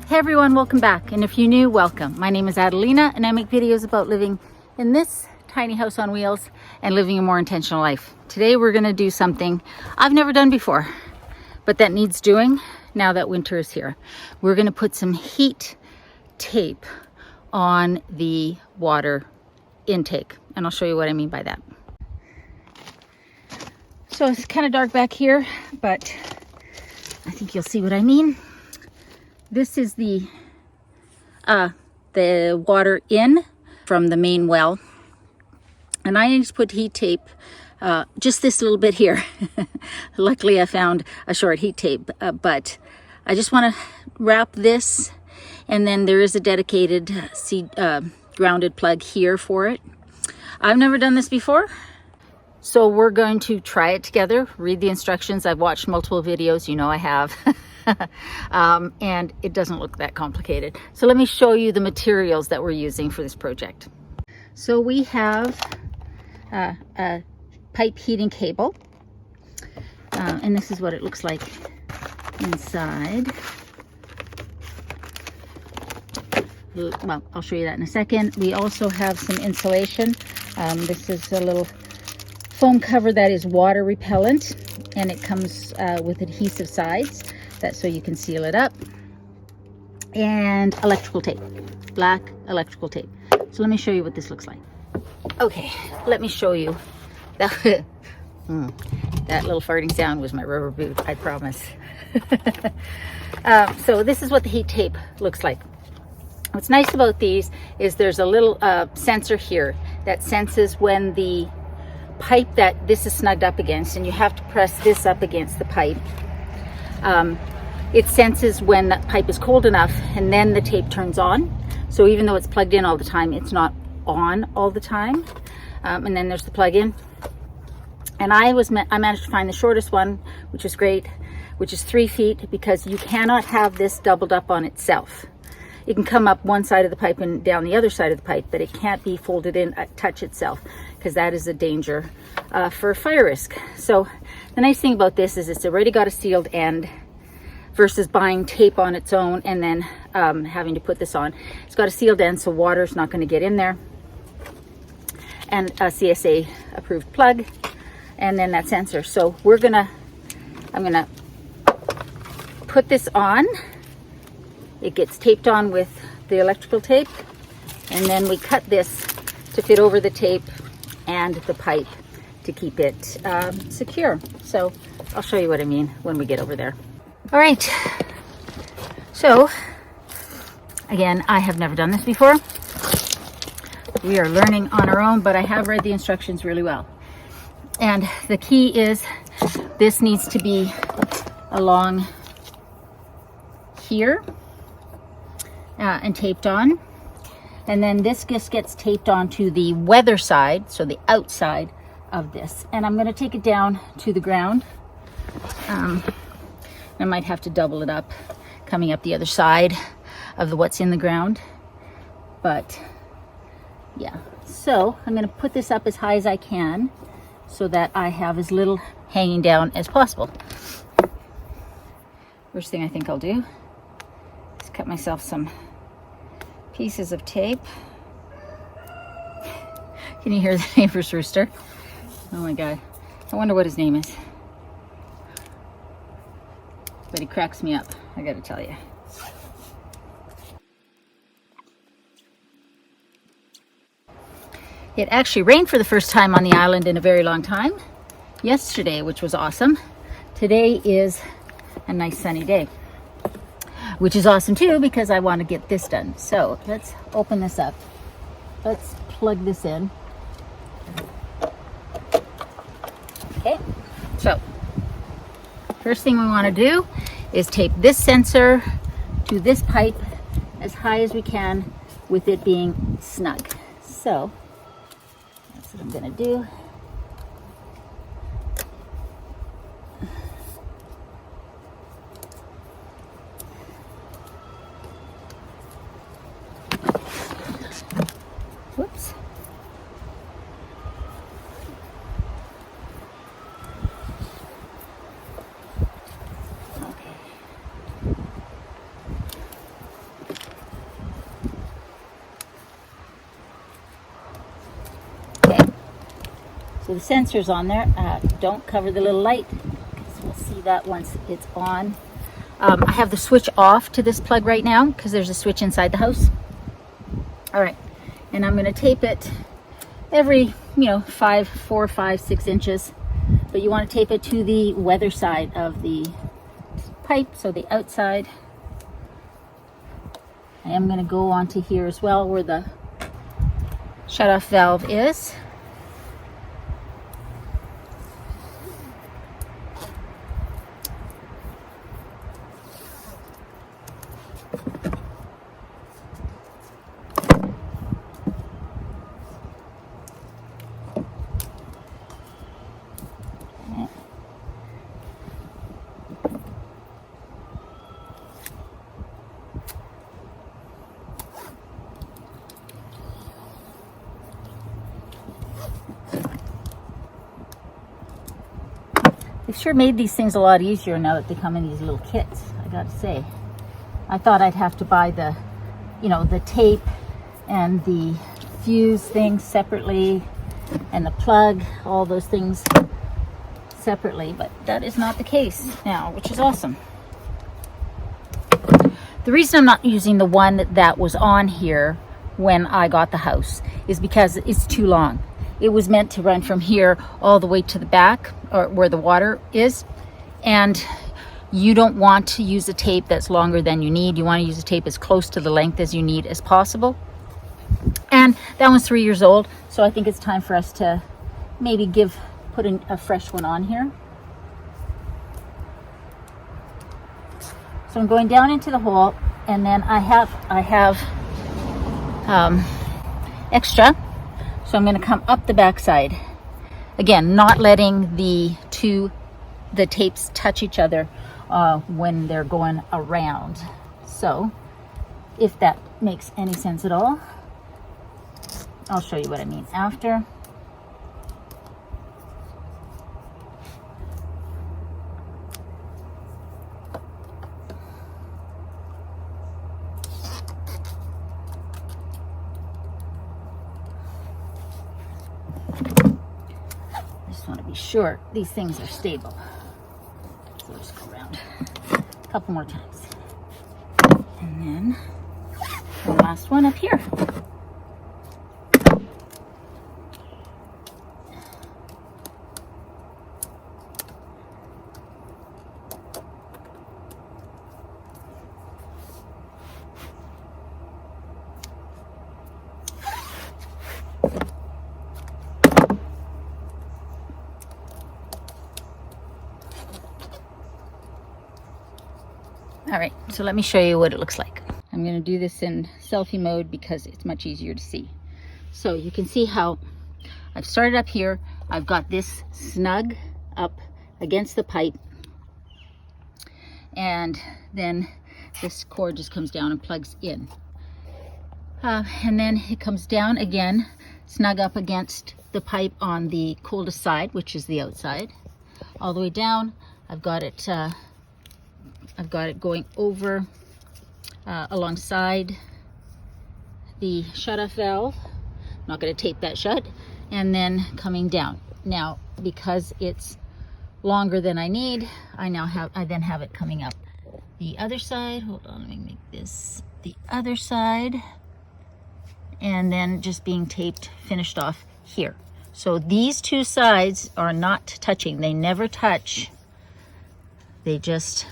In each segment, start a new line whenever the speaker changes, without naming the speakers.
Hey everyone, welcome back. And if you're new, welcome. My name is Adelina and I make videos about living in this tiny house on wheels and living a more intentional life. Today we're going to do something I've never done before, but that needs doing now that winter is here. We're going to put some heat tape on the water intake, and I'll show you what I mean by that. So it's kind of dark back here, but I think you'll see what I mean. This is the water in from the main well, and I just put heat tape just this little bit here. Luckily I found a short heat tape, but I just want to wrap this, and then there is a dedicated grounded plug here for it. I've never done this before, so we're going to try it together, read the instructions. I've watched multiple videos, you know I have. And it doesn't look that complicated. So let me show you the materials that we're using for this project. So we have a pipe heating cable, and this is what it looks like inside. Well, I'll show you that in a second. We also have some insulation. This is a little foam cover that is water repellent, and it comes with adhesive sides. That's so you can seal it up. And electrical tape, black electrical tape. So let me show you what this looks like. Okay, let me show you. That little farting sound was my rubber boot, I promise. So this is what the heat tape looks like. What's nice about these is there's a little sensor here that senses when the pipe that this is snugged up against, and you have to press this up against the pipe. It senses when that pipe is cold enough, and then the tape turns on. So even though it's plugged in all the time, it's not on all the time. And then there's the plug-in. And I managed to find the shortest one, which is great, which is 3 feet, because you cannot have this doubled up on itself. It can come up one side of the pipe and down the other side of the pipe, but it can't be folded in, touch itself, because that is a danger for fire risk. So the nice thing about this is it's already got a sealed end, versus buying tape on its own and then having to put this on. It's got a sealed end, so water's not going to get in there. And a CSA approved plug, and then that sensor. So I'm gonna put this on. It gets taped on with the electrical tape, and then we cut this to fit over the tape and the pipe to keep it secure. So I'll show you what I mean when we get over there. All right, so again, I have never done this before. We are learning on our own, but I have read the instructions really well. And the key is this needs to be along here and taped on. And then this just gets taped onto the weather side, so the outside of this. And I'm gonna take it down to the ground. I might have to double it up coming up the other side of what's in the ground, but yeah. So I'm going to put this up as high as I can so that I have as little hanging down as possible. First thing I think I'll do is cut myself some pieces of tape. Can you hear the neighbor's rooster? Oh my God, I wonder what his name is. But he cracks me up, I gotta tell you. It actually rained for the first time on the island in a very long time yesterday, which was awesome. Today is a nice sunny day, which is awesome too, because I want to get this done. So let's open this up. Let's plug this in. Okay, so first thing we want to do is tape this sensor to this pipe as high as we can with it being snug. So that's what I'm going to do. Whoops. So the sensor's on there. Don't cover the little light, because we'll see that once it's on. I have the switch off to this plug right now because there's a switch inside the house. All right, and I'm going to tape it every, 4, 5, 6 inches. But you want to tape it to the weather side of the pipe, so the outside. I am going to go onto here as well where the shut-off valve is. They've sure made these things a lot easier now that they come in these little kits, I gotta say. I thought I'd have to buy the, the tape and the fuse thing separately and the plug, all those things separately, but that is not the case now, which is awesome. The reason I'm not using the one that was on here when I got the house is because it's too long. It was meant to run from here all the way to the back, or where the water is, and you don't want to use a tape that's longer than you need. You want to use a tape as close to the length as you need as possible. And that one's 3 years old, so I think it's time for us to maybe put in a fresh one on here. So I'm going down into the hole, and then I have extra. So I'm going to come up the back side. Again, not letting the tapes touch each other when they're going around. So if that makes any sense at all, I'll show you what I mean after. Want to be sure these things are stable. So we'll just go around a couple more times. And then the last one up here. All right, so let me show you what it looks like. I'm going to do this in selfie mode because it's much easier to see. So you can see how I've started up here. I've got this snug up against the pipe, and then this cord just comes down and plugs in. And then it comes down again, snug up against the pipe on the coldest side, which is the outside. All the way down, I've got it going over alongside the shut-off valve. I'm not going to tape that shut. And then coming down. Now, because it's longer than I need, I then have it coming up the other side. Hold on, let me make this the other side. And then just being taped, finished off here. So these two sides are not touching. They never touch. They just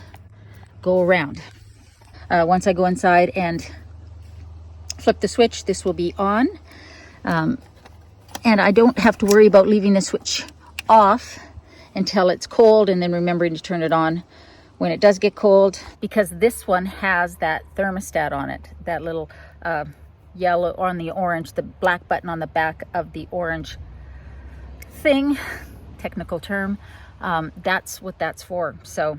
go around. Once I go inside and flip the switch, this will be on. And I don't have to worry about leaving the switch off until it's cold and then remembering to turn it on when it does get cold, because this one has that thermostat on it, that little yellow on the orange, the black button on the back of the orange thing, technical term. That's what that's for. So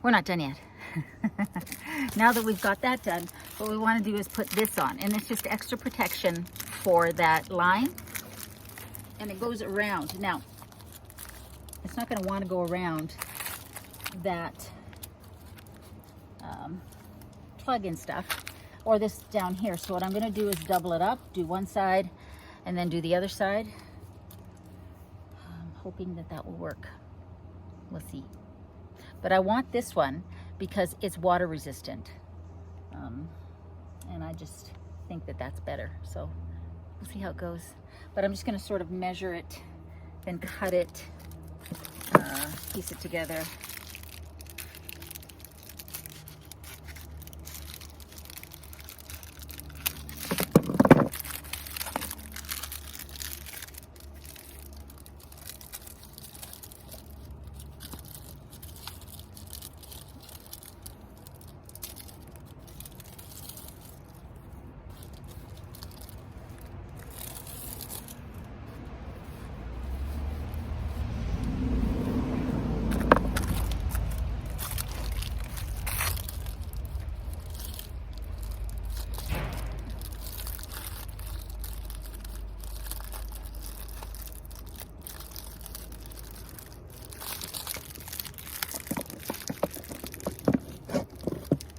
we're not done yet. Now that we've got that done, what we want to do is put this on, and it's just extra protection for that line, and it goes around. Now it's not going to want to go around that plug-in stuff, or this down here. So what I'm going to do is double it up, do one side and then do the other side. I'm hoping that that will work. We'll see. But I want this one because it's water resistant. And I just think that that's better. So we'll see how it goes. But I'm just going to sort of measure it, then cut it, piece it together.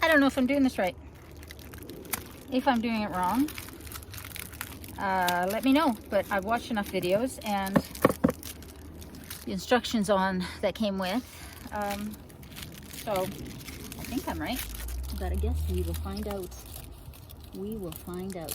I don't know if I'm doing this right. If I'm doing it wrong, let me know. But I've watched enough videos and the instructions on that came with. So I think I'm right. But I guess we will find out. We will find out.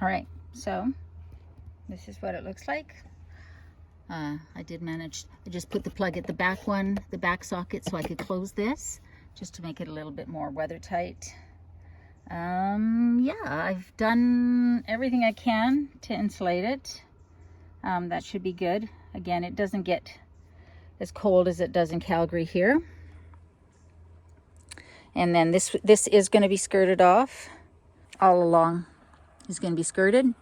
All right, so this is what it looks like. I did manage, I just put the plug at the back socket, so I could close this just to make it a little bit more weather tight. Yeah, I've done everything I can to insulate it. That should be good. Again, it doesn't get as cold as it does in Calgary here. And then this is going to be skirted off. All along is going to be skirted.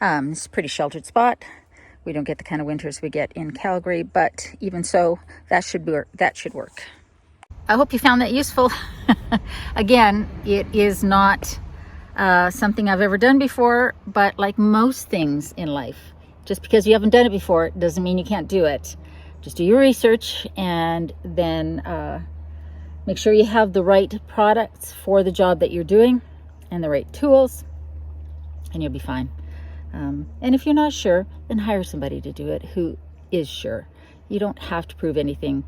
It's a pretty sheltered spot. We don't get the kind of winters we get in Calgary, but even so, that should work. I hope you found that useful. Again, it is not something I've ever done before, but like most things in life, just because you haven't done it before doesn't mean you can't do it. Just do your research, and then make sure you have the right products for the job that you're doing and the right tools, and you'll be fine. And if you're not sure, then hire somebody to do it who is sure. You don't have to prove anything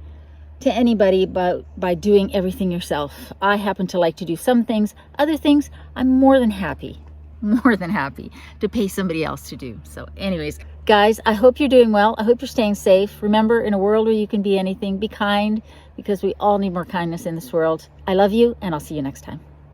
to anybody by doing everything yourself. I happen to like to do some things. Other things, I'm more than happy to pay somebody else to do. So anyways, guys, I hope you're doing well. I hope you're staying safe. Remember, in a world where you can be anything, be kind, because we all need more kindness in this world. I love you, and I'll see you next time.